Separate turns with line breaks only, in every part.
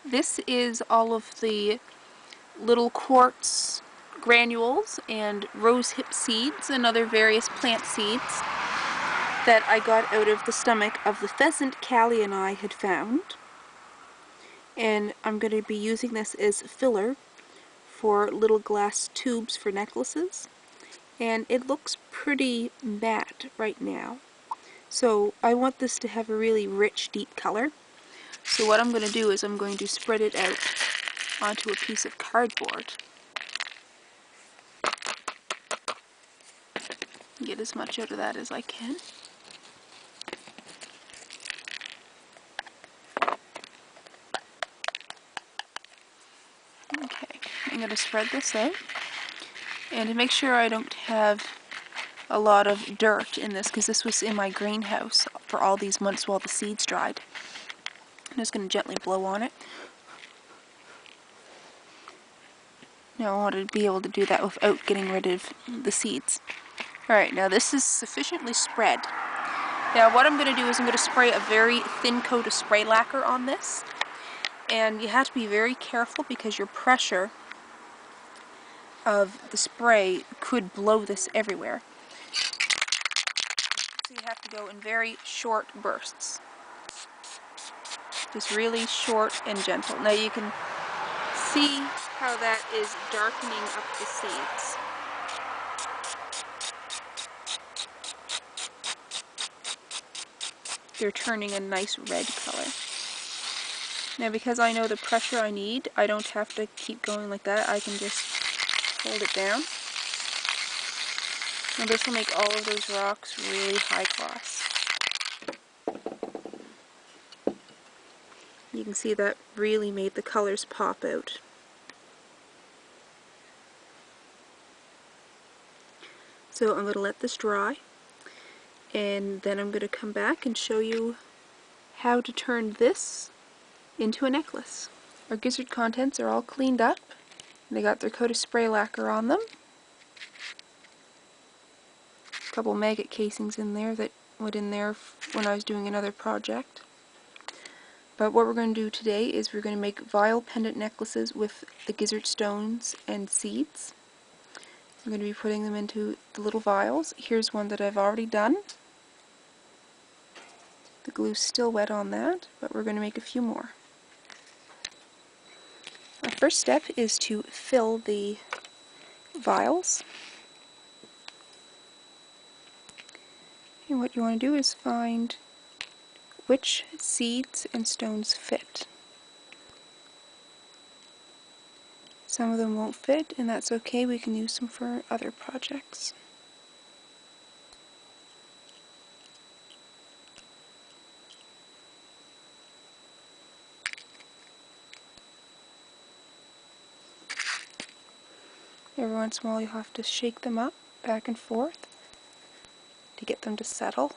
This is all of the little quartz granules and rosehip seeds and other various plant seeds that I got out of the stomach of the pheasant Callie and I had found. And I'm going to be using this as filler for little glass tubes for necklaces. And it looks pretty matte right now. So I want this to have a really rich, deep color. So what I'm going to do is I'm going to spread it out onto a piece of cardboard. Get as much out of that as I can. Okay, I'm going to spread this out. And to make sure I don't have a lot of dirt in this, because this was in my greenhouse for all these months while the seeds dried. I'm just going to gently blow on it. Now I want to be able to do that without getting rid of the seeds. Alright, now this is sufficiently spread. Now what I'm going to do is I'm going to spray a very thin coat of spray lacquer on this. And you have to be very careful because your pressure of the spray could blow this everywhere. So you have to go in very short bursts. Just really short and gentle. Now you can see how that is darkening up the seeds. They're turning a nice red color. Now because I know the pressure I need, I don't have to keep going like that. I can just hold it down. Now this will make all of those rocks really high gloss. You can see that really made the colors pop out. So I'm going to let this dry, and then I'm going to come back and show you how to turn this into a necklace. Our gizzard contents are all cleaned up. They got their coat of spray lacquer on them. A couple maggot casings in there that went in there when I was doing another project. But what we're going to do today is we're going to make vial pendant necklaces with the gizzard stones and seeds. I'm going to be putting them into the little vials. Here's one that I've already done. The glue's still wet on that, but we're going to make a few more. Our first step is to fill the vials. And what you want to do is find which seeds and stones fit. Some of them won't fit, and that's okay. We can use them for other projects. Every once in a while you'll have to shake them up back and forth to get them to settle.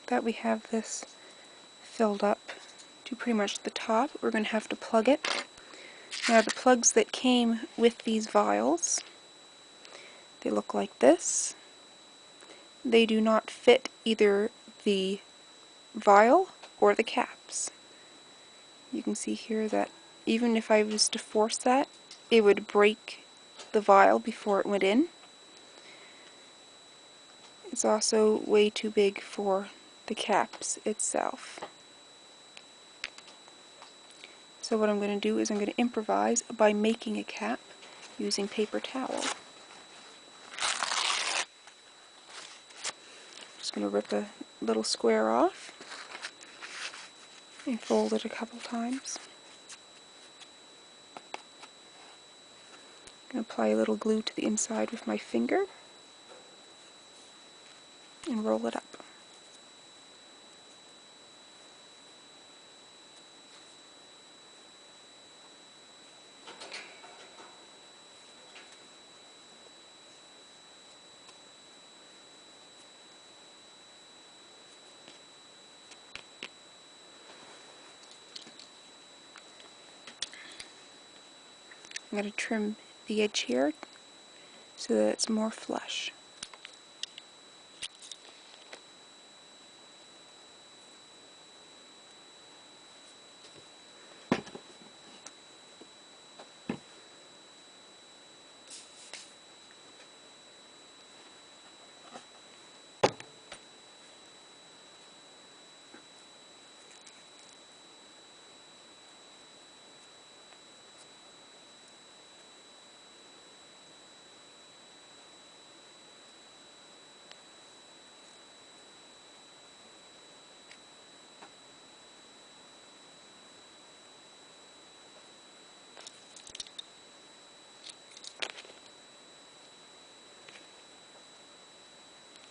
That we have this filled up to pretty much the top, we're going to have to plug it. Now the plugs that came with these vials, they look like this. They do not fit either the vial or the caps. You can see here that even if I was to force that, it would break the vial before it went in. It's also way too big for the caps itself. So what I'm going to do is I'm going to improvise by making a cap using paper towel. Just going to rip a little square off. and fold it a couple times. I'm going to apply a little glue to the inside with my finger and roll it up. I'm going to trim the edge here so that it's more flush.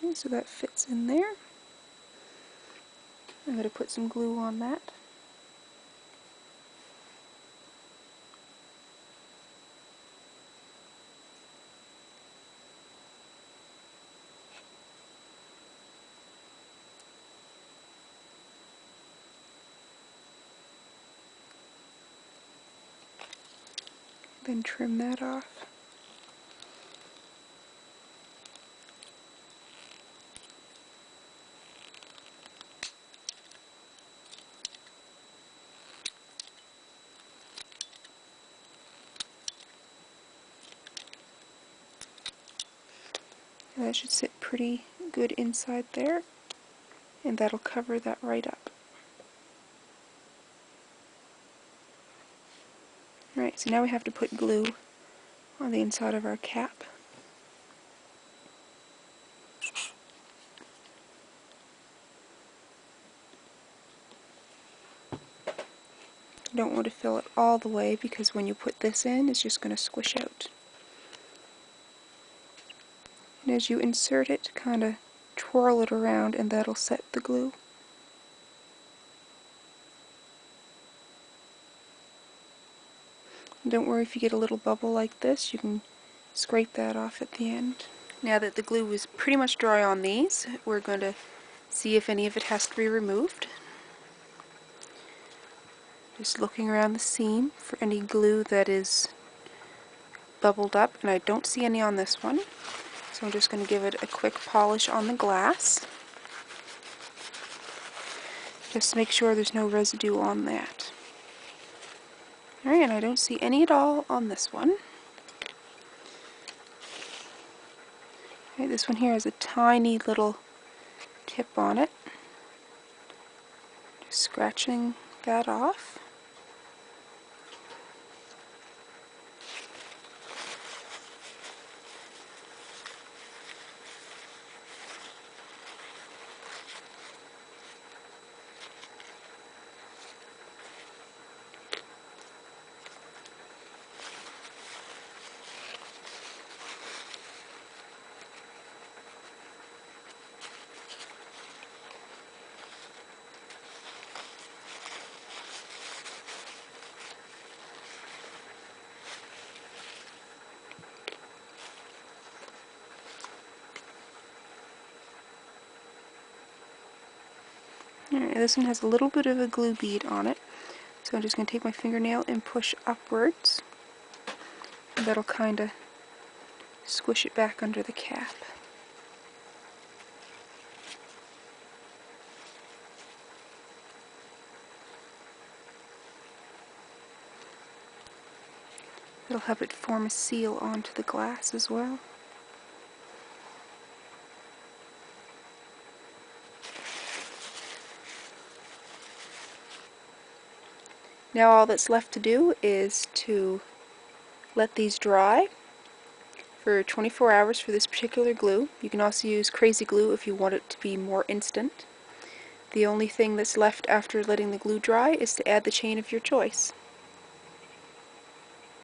Okay, so that fits in there. I'm going to put some glue on that. Then trim that off. And that should sit pretty good inside there, and that'll cover that right up. Alright, so now we have to put glue on the inside of our cap. You don't want to fill it all the way because when you put this in, it's just going to squish out. And as you insert it, kind of twirl it around and that'll set the glue. And don't worry if you get a little bubble like this, you can scrape that off at the end. Now that the glue is pretty much dry on these, we're going to see if any of it has to be removed. Just looking around the seam for any glue that is bubbled up, and I don't see any on this one. So I'm just going to give it a quick polish on the glass, just to make sure there's no residue on that. Alright, and I don't see any at all on this one. Alright, this one here has a tiny little tip on it. Just scratching that off. Alright, this one has a little bit of a glue bead on it, so I'm just going to take my fingernail and push upwards, and that'll kind of squish it back under the cap. It'll help it form a seal onto the glass as well. Now all that's left to do is to let these dry for 24 hours for this particular glue. You can also use crazy glue if you want it to be more instant. The only thing that's left after letting the glue dry is to add the chain of your choice.